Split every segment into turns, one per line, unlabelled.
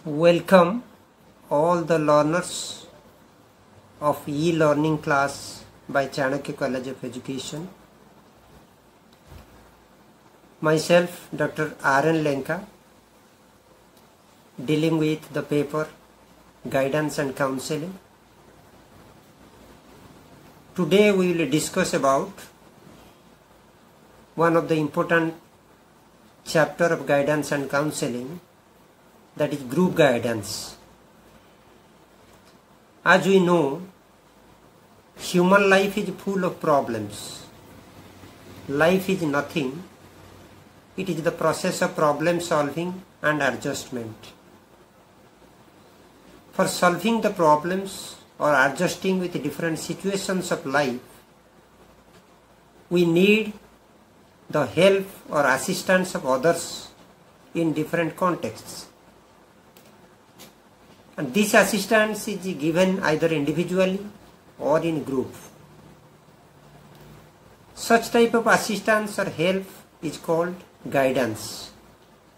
Welcome all the learners of e-learning class by Chanakya College of Education. Myself, Dr. R.N. Lenka, dealing with the paper Guidance and Counseling. Today we will discuss about one of the important chapter of Guidance and Counseling, that is group guidance. As we know, human life is full of problems. Life is nothing. It is the process of problem solving and adjustment. For solving the problems or adjusting with different situations of life, we need the help or assistance of others in different contexts. And this assistance is given either individually or in group. Such type of assistance or help is called guidance,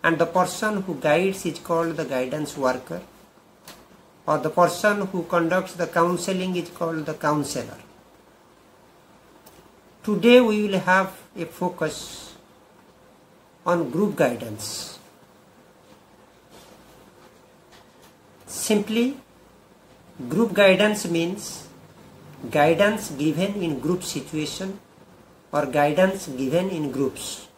and the person who guides is called the guidance worker, or the person who conducts the counseling is called the counselor. Today we will have a focus on group guidance. Simply, group guidance means guidance given in group situation or guidance given in groups.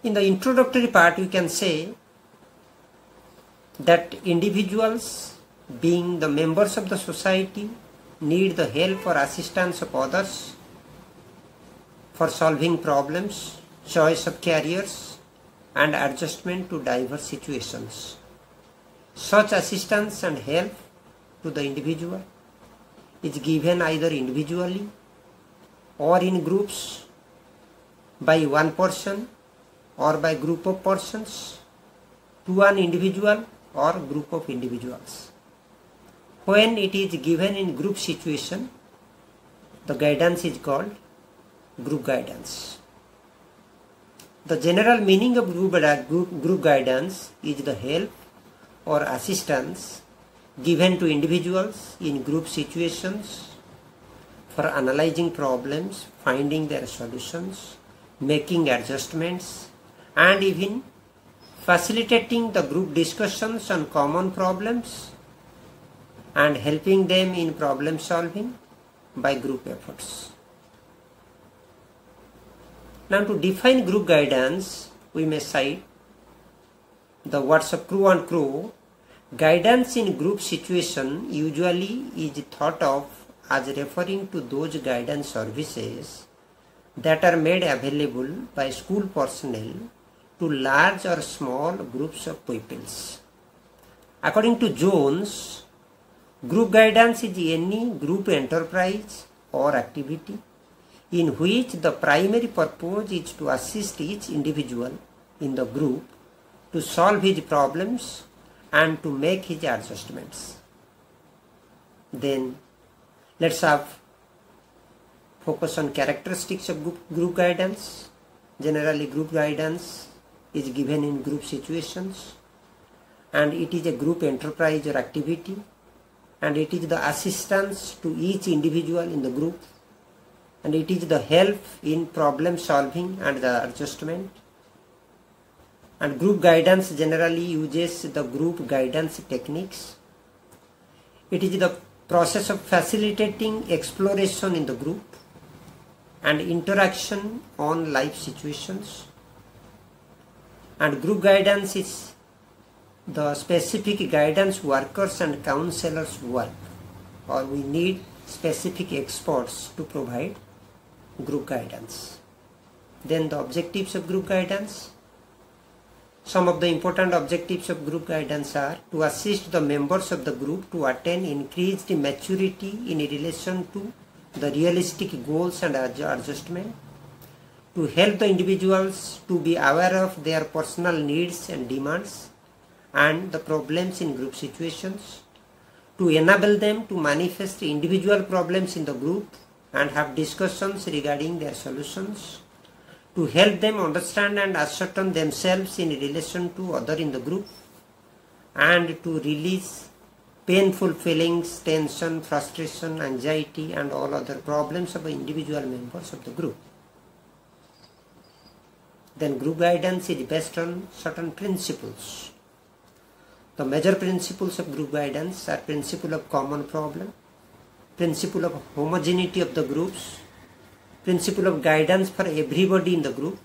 In the introductory part, you can say that individuals, being the members of the society, need the help or assistance of others for solving problems, choice of careers, and adjustment to diverse situations. Such assistance and help to the individual is given either individually or in groups by one person or by group of persons to an individual or group of individuals. When it is given in group situation, the guidance is called group guidance. The general meaning of group guidance is the help or assistance given to individuals in group situations for analyzing problems, finding their solutions, making adjustments, and even facilitating the group discussions on common problems and helping them in problem solving by group efforts. Now, to define group guidance, we may cite the words of Crow and Crow. Guidance in group situation usually is thought of as referring to those guidance services that are made available by school personnel to large or small groups of pupils. According to Jones, group guidance is any group enterprise or activity in which the primary purpose is to assist each individual in the group to solve his problems and to make his adjustments. Then let's have focus on characteristics of group guidance. Generally, group guidance is given in group situations, and it is a group enterprise or activity, and it is the assistance to each individual in the group, and it is the help in problem solving and the adjustment. And group guidance generally uses the group guidance techniques. It is the process of facilitating exploration in the group and interaction on life situations. And group guidance is the specific guidance workers and counselors work, or we need specific experts to provide group guidance. Then the objectives of group guidance. Some of the important objectives of group guidance are to assist the members of the group to attain increased maturity in relation to the realistic goals and adjustment, to help the individuals to be aware of their personal needs and demands and the problems in group situations, to enable them to manifest individual problems in the group and have discussions regarding their solutions, to help them understand and ascertain themselves in relation to other in the group, and to release painful feelings, tension, frustration, anxiety, and all other problems of individual members of the group. Then group guidance is based on certain principles. The major principles of group guidance are principle of common problem, principle of homogeneity of the groups, principle of guidance for everybody in the group,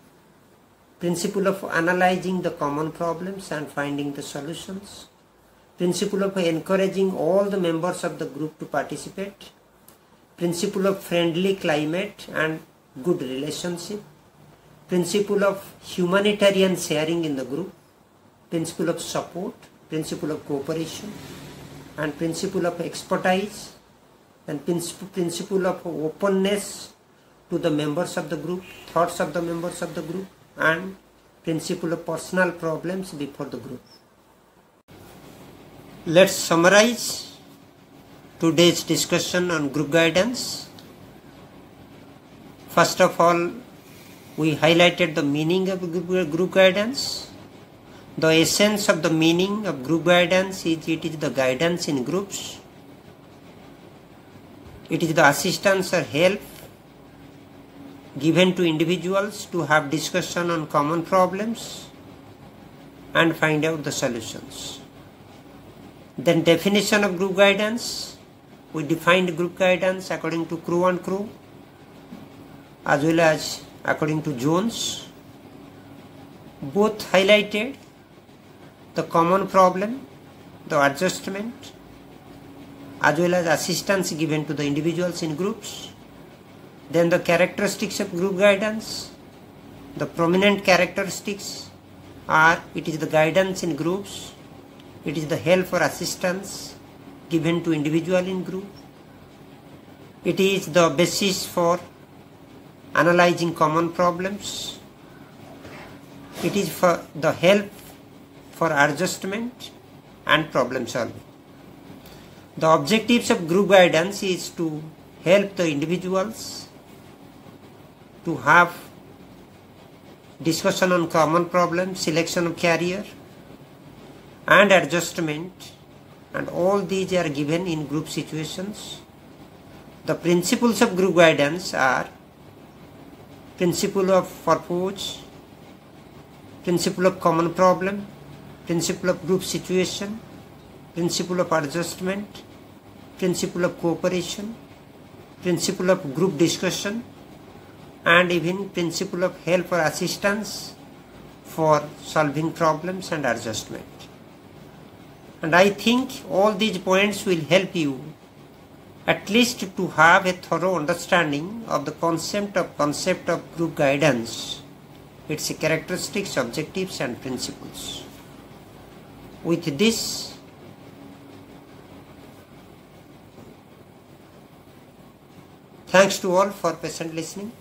principle of analyzing the common problems and finding the solutions, principle of encouraging all the members of the group to participate, principle of friendly climate and good relationship, principle of humanitarian sharing in the group, principle of support, principle of cooperation, and principle of expertise, and principle of openness to the members of the group, thoughts of the members of the group, and principle of personal problems before the group. Let's summarize today's discussion on group guidance. First of all, we highlighted the meaning of group guidance. The essence of the meaning of group guidance is it is the guidance in groups. It is the assistance or help given to individuals to have discussion on common problems and find out the solutions. Then definition of group guidance. We defined group guidance according to Crowe and Crowe as well as according to Jones. Both highlighted the common problem, the adjustment, as well as assistance given to the individuals in groups. Then the characteristics of group guidance. The prominent characteristics are it is the guidance in groups, it is the help or assistance given to individual in group, it is the basis for analyzing common problems, it is for the help for adjustment and problem solving. The objectives of group guidance is to help the individuals to have discussion on common problems, selection of career, and adjustment, and all these are given in group situations. The principles of group guidance are principle of purpose, principle of common problem, principle of group situation, principle of adjustment, principle of cooperation, principle of group discussion, and even principle of help or assistance for solving problems and adjustment. And I think all these points will help you at least to have a thorough understanding of the concept of group guidance, its characteristics, objectives, and principles. With this, thanks to all for patient listening.